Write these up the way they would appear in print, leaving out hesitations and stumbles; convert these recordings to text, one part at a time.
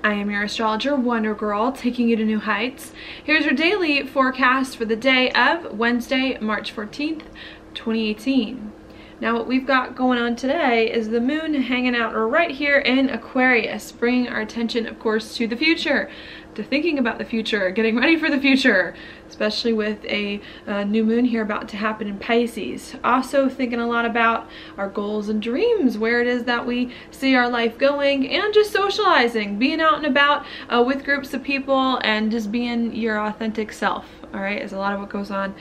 I am your astrologer, Wonder Girl, taking you to new heights. Here's your daily forecast for the day of Wednesday, March 14th, 2018. Now what we've got going on today is the moon hanging out right here in Aquarius, bringing our attention, of course, to the future, to thinking about the future, getting ready for the future, especially with a new moon here about to happen in Pisces. Also thinking a lot about our goals and dreams, where it is that we see our life going, and just socializing, being out and about with groups of people and just being your authentic self. All right, is a lot of what goes on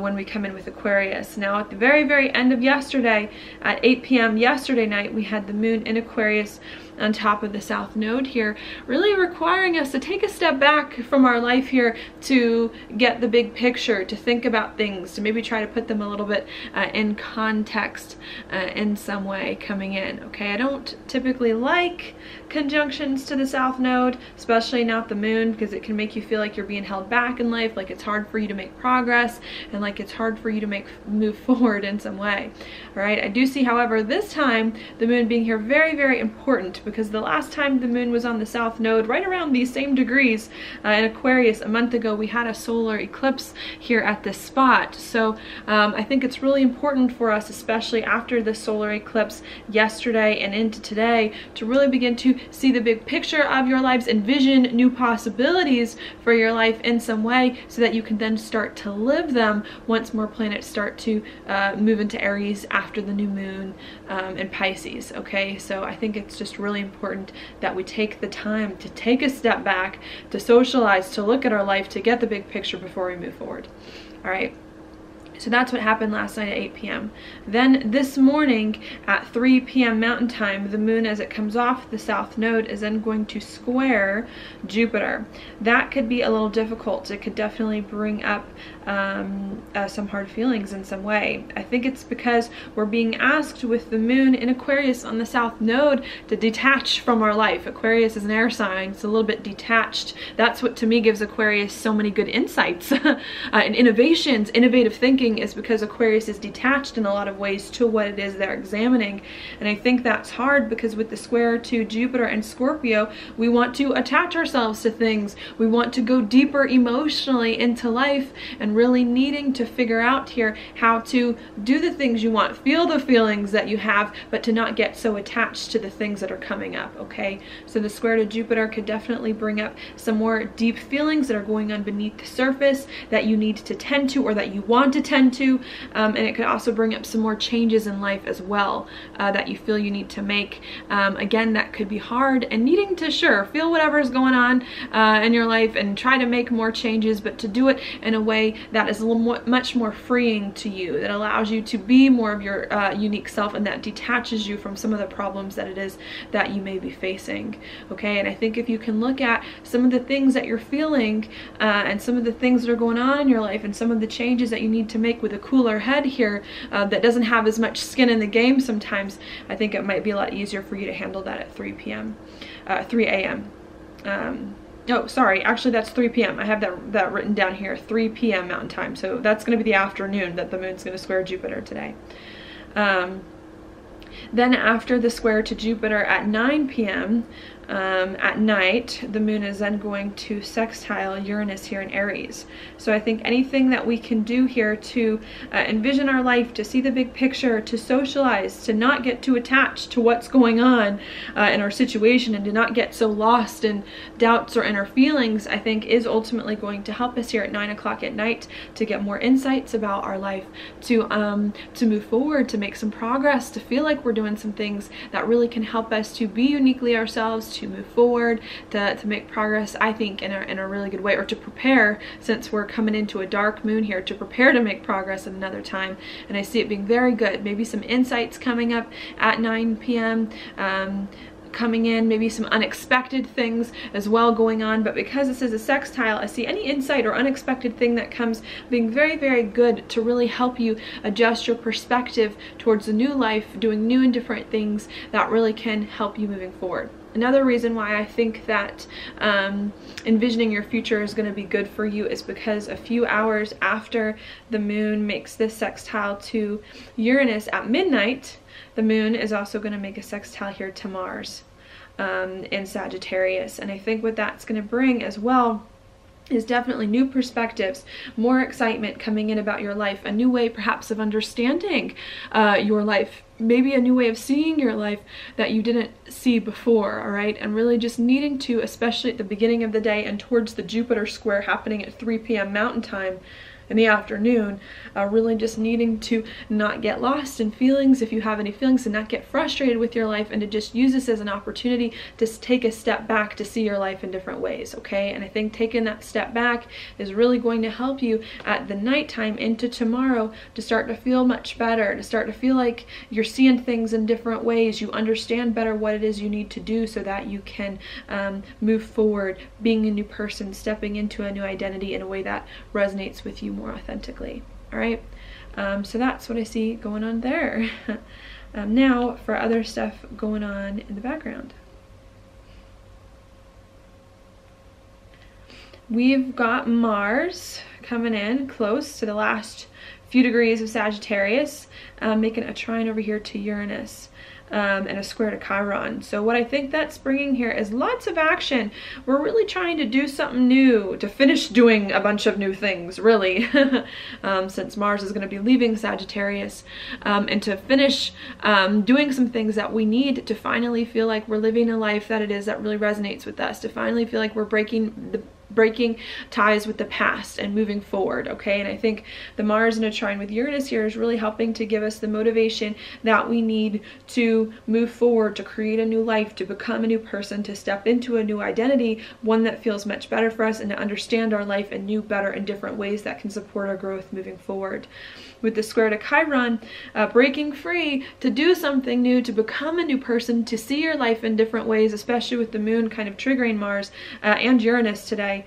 when we come in with Aquarius. Now at the very end of yesterday, at 8 p.m. yesterday night, we had the moon in Aquarius on top of the south node here, really requiring us to take a step back from our life here to get the big picture, to think about things, to maybe try to put them a little bit in context in some way coming in. Okay, I don't typically like conjunctions to the south node, especially not the moon, because it can make you feel like you're being held back in life, like it's hard for you to make progress, and like it's hard for you to move forward in some way. All right, I do see, however, this time the moon being here very important, because the last time the moon was on the south node, right around these same degrees in Aquarius a month ago, we had a solar eclipse here at this spot. So I think it's really important for us, especially after the solar eclipse yesterday and into today, to really begin to see the big picture of your lives, envision new possibilities for your life in some way, so that you can then start to live them once more planets start to move into Aries after the new moon in Pisces. Okay, so I think it's just really important that we take the time to take a step back, to socialize, to look at our life, to get the big picture before we move forward. All right. So that's what happened last night at 8 p.m. Then this morning at 3 p.m. Mountain Time, the moon, as it comes off the south node, is then going to square Jupiter. That could be a little difficult. It could definitely bring up some hard feelings in some way. I think it's because we're being asked with the moon in Aquarius on the south node to detach from our life. Aquarius is an air sign. It's a little bit detached. That's what to me gives Aquarius so many good insights and innovations, innovative thinking, is because Aquarius is detached in a lot of ways to what it is they're examining. And I think that's hard because with the square to Jupiter and Scorpio, we want to attach ourselves to things. We want to go deeper emotionally into life, and really needing to figure out here how to do the things you want, feel the feelings that you have, but to not get so attached to the things that are coming up. Okay, so the square to Jupiter could definitely bring up some more deep feelings that are going on beneath the surface that you need to tend to, or that you want to tend to, and it could also bring up some more changes in life as well that you feel you need to make. Again, that could be hard, and needing to feel whatever is going on in your life and try to make more changes, but to do it in a way that is a little much more freeing to you, that allows you to be more of your unique self, and that detaches you from some of the problems that it is that you may be facing. Okay, and I think if you can look at some of the things that you're feeling and some of the things that are going on in your life, and some of the changes that you need to make with a cooler head here that doesn't have as much skin in the game sometimes, I think it might be a lot easier for you to handle that at 3 a.m. Oh, sorry, actually that's 3 p.m. I have that written down here, 3 p.m. Mountain Time. So that's going to be the afternoon that the moon's going to square Jupiter today. Then after the square to Jupiter at 9 p.m. At night, the moon is then going to sextile Uranus here in Aries. So I think anything that we can do here to envision our life, to see the big picture, to socialize, to not get too attached to what's going on in our situation, and to not get so lost in doubts or inner feelings, I think is ultimately going to help us here at 9 o'clock at night to get more insights about our life, to move forward, to make some progress, to feel like we're doing some things that really can help us to be uniquely ourselves, to move forward, to make progress, I think, in a really good way, or to prepare, since we're coming into a dark moon here, to prepare to make progress at another time. And I see it being very good. Maybe some insights coming up at 9 p.m. Coming in, maybe some unexpected things as well going on, but because this is a sextile, I see any insight or unexpected thing that comes being very good to really help you adjust your perspective towards the new life, doing new and different things that really can help you moving forward. Another reason why I think that envisioning your future is going to be good for you is because a few hours after the moon makes this sextile to Uranus at midnight, the moon is also going to make a sextile here to Mars. in Sagittarius. And I think what that's going to bring as well is definitely new perspectives, more excitement coming in about your life, a new way perhaps of understanding your life, maybe a new way of seeing your life that you didn't see before, all right? And really just needing to, especially at the beginning of the day and towards the Jupiter square happening at 3 p.m. Mountain Time in the afternoon, really just needing to not get lost in feelings if you have any feelings, and not get frustrated with your life, and to just use this as an opportunity to take a step back to see your life in different ways, okay? And I think taking that step back is really going to help you at the nighttime into tomorrow to start to feel much better, to start to feel like you're seeing things in different ways, you understand better what it is you need to do so that you can move forward, being a new person, stepping into a new identity in a way that resonates with you more authentically. All right, so that's what I see going on there. Now for other stuff going on in the background. We've got Mars coming in close to the last few degrees of Sagittarius, making a trine over here to Uranus. And a square to Chiron. So what I think that's bringing here is lots of action. We're really trying to do something new, to finish doing a bunch of new things, really, since Mars is going to be leaving Sagittarius, and to finish doing some things that we need to finally feel like we're living a life that really resonates with us, to finally feel like we're breaking ties with the past and moving forward, okay? And I think the Mars in a trine with Uranus here is really helping to give us the motivation that we need to move forward, to create a new life, to become a new person, to step into a new identity, one that feels much better for us, and to understand our life in new, better, and different ways that can support our growth moving forward. With the square to Chiron, breaking free to do something new, to become a new person, to see your life in different ways, especially with the moon kind of triggering Mars and Uranus today.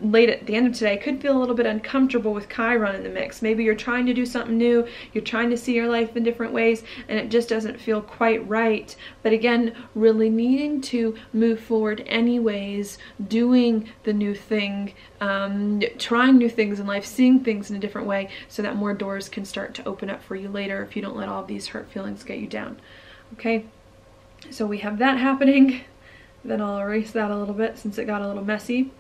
Late at the end of today, could feel a little bit uncomfortable with Chiron in the mix. Maybe you're trying to do something new, you're trying to see your life in different ways, and it just doesn't feel quite right. But again, really needing to move forward anyways, doing the new thing, trying new things in life, seeing things in a different way, so that more doors can start to open up for you later if you don't let all these hurt feelings get you down. Okay, so we have that happening. Then I'll erase that a little bit since it got a little messy.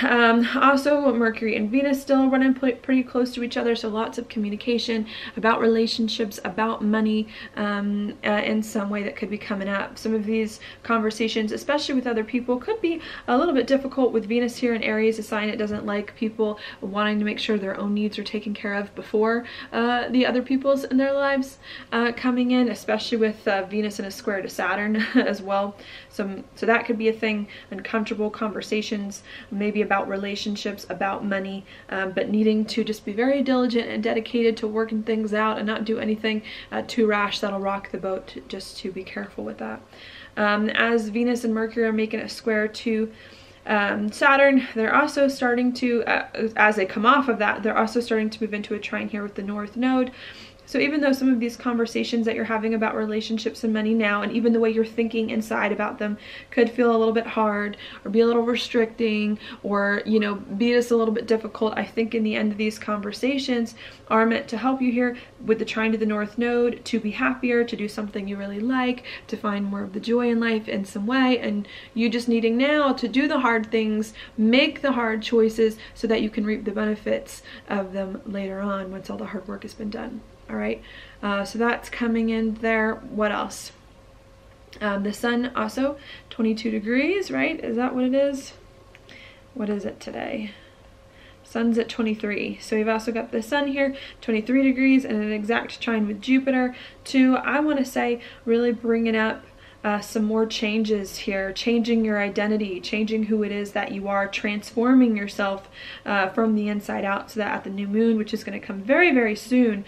Also, Mercury and Venus still running pretty close to each other, so lots of communication about relationships, about money, in some way that could be coming up. Some of these conversations, especially with other people, could be a little bit difficult with Venus here in Aries, a sign it doesn't like people wanting to make sure their own needs are taken care of before the other people's in their lives coming in, especially with Venus in a square to Saturn as well. So that could be a thing, uncomfortable conversations, maybe about relationships, about money, but needing to just be very diligent and dedicated to working things out and not do anything too rash that'll rock the boat, just to be careful with that. As Venus and Mercury are making a square to Saturn, they're also starting to, as they come off of that, they're also starting to move into a trine here with the North Node. So even though some of these conversations that you're having about relationships and money now, and even the way you're thinking inside about them, could feel a little bit hard or be a little restricting, or, you know, be just a little bit difficult, I think in the end of these conversations are meant to help you here with the trine to the North Node to be happier, to do something you really like, to find more of the joy in life in some way, and you just needing now to do the hard things, make the hard choices so that you can reap the benefits of them later on once all the hard work has been done. All right, so that's coming in there. What else? The sun also 22 degrees, right? Is that what it is? What is it today? Sun's at 23. So we've also got the sun here, 23 degrees, and an exact trine with Jupiter to, I want to say, really bringing up some more changes here, changing your identity, changing who it is that you are, transforming yourself from the inside out, so that at the new moon, which is going to come very, very soon,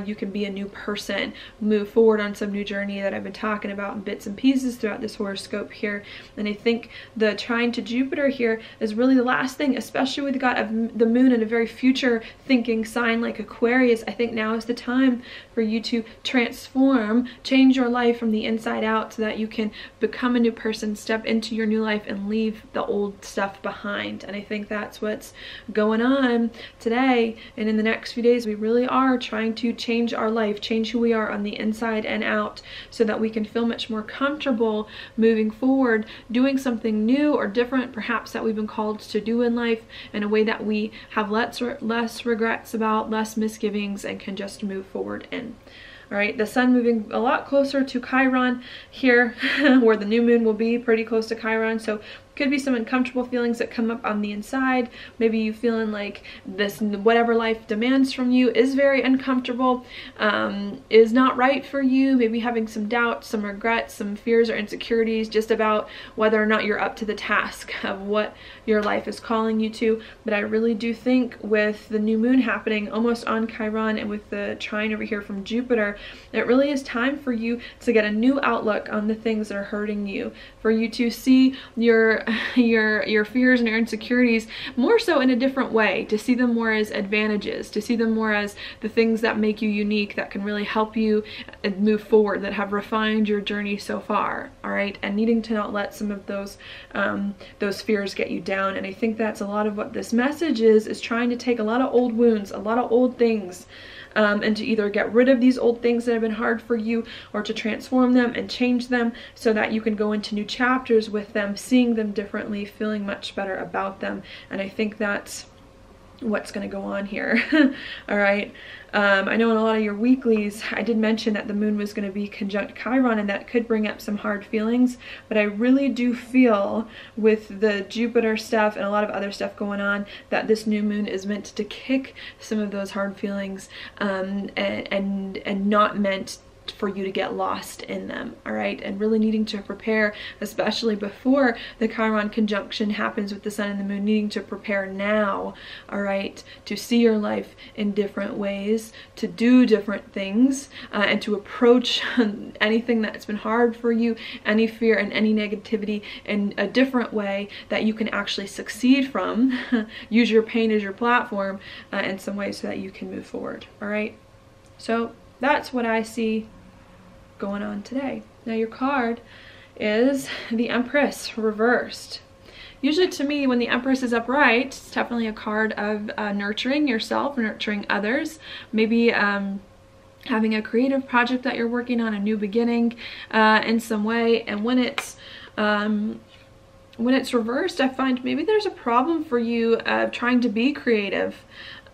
you can be a new person, move forward on some new journey that I've been talking about in bits and pieces throughout this horoscope here. And I think the trine to Jupiter here is really the last thing, especially with the god of the moon in a very future thinking sign like Aquarius. I think now is the time for you to transform, change your life from the inside out, so that that you can become a new person, step into your new life, and leave the old stuff behind. And I think that's what's going on today and in the next few days. We really are trying to change our life, change who we are on the inside and out, so that we can feel much more comfortable moving forward, doing something new or different perhaps that we've been called to do in life, in a way that we have less regrets about, less misgivings, and can just move forward in. All right, the sun moving a lot closer to Chiron here, where the new moon will be pretty close to Chiron. So could be some uncomfortable feelings that come up on the inside. Maybe you feeling like this, whatever life demands from you, is very uncomfortable, is not right for you. Maybe having some doubts, some regrets, some fears or insecurities just about whether or not you're up to the task of what your life is calling you to. But I really do think with the new moon happening almost on Chiron, and with the trine over here from Jupiter, it really is time for you to get a new outlook on the things that are hurting you, for you to see your fears and your insecurities more so in a different way, to see them more as advantages, to see them more as the things that make you unique, that can really help you move forward, that have refined your journey so far. All right, and needing to not let some of those fears get you down. And I think that's a lot of what this message is trying to take a lot of old wounds, a lot of old things, and to either get rid of these old things that have been hard for you, or to transform them and change them so that you can go into new chapters with them, seeing them differently, feeling much better about them. And I think that's what's going to go on here. All right. I know in a lot of your weeklies, I did mention that the moon was going to be conjunct Chiron, and that could bring up some hard feelings. But I really do feel with the Jupiter stuff and a lot of other stuff going on, that this new moon is meant to kick some of those hard feelings, and not meant for you to get lost in them. All right, and really needing to prepare, especially before the Chiron conjunction happens with the sun and the moon, needing to prepare now, all right, to see your life in different ways, to do different things, and to approach anything that's been hard for you, any fear and any negativity, in a different way that you can actually succeed from. Use your pain as your platform in some way so that you can move forward. All right, so that's what I see going on today. Now your card is the Empress reversed. Usually to me, when the Empress is upright, it's definitely a card of nurturing yourself, nurturing others, maybe having a creative project that you're working on, a new beginning in some way. And when it's reversed, I find maybe there's a problem for you trying to be creative.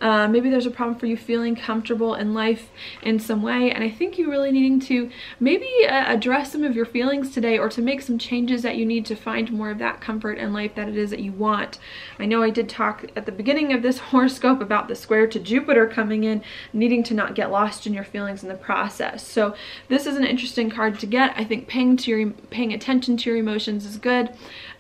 Maybe there's a problem for you feeling comfortable in life in some way, and I think you're really needing to maybe address some of your feelings today, or to make some changes that you need to find more of that comfort in life that it is that you want. I know I did talk at the beginning of this horoscope about the square to Jupiter coming in, needing to not get lost in your feelings in the process. So this is an interesting card to get. I think paying attention to your emotions is good,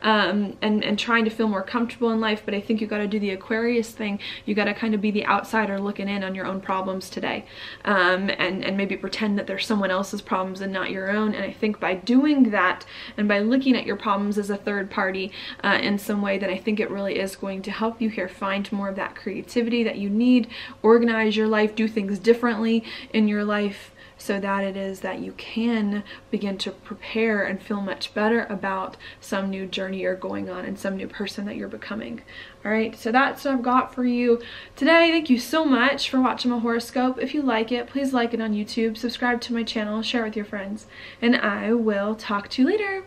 and trying to feel more comfortable in life. But I think you got to do the Aquarius thing. You got to kind of be the outsider looking in on your own problems today, and maybe pretend that they're someone else's problems and not your own. And I think by doing that, and by looking at your problems as a third party in some way, then I think it really is going to help you here find more of that creativity that you need, organize your life, do things differently in your life, so that it is that you can begin to prepare and feel much better about some new journey you're going on and some new person that you're becoming. All right, so that's what I've got for you today. Thank you so much for watching my horoscope. If you like it, please like it on YouTube, subscribe to my channel, share it with your friends, and I will talk to you later.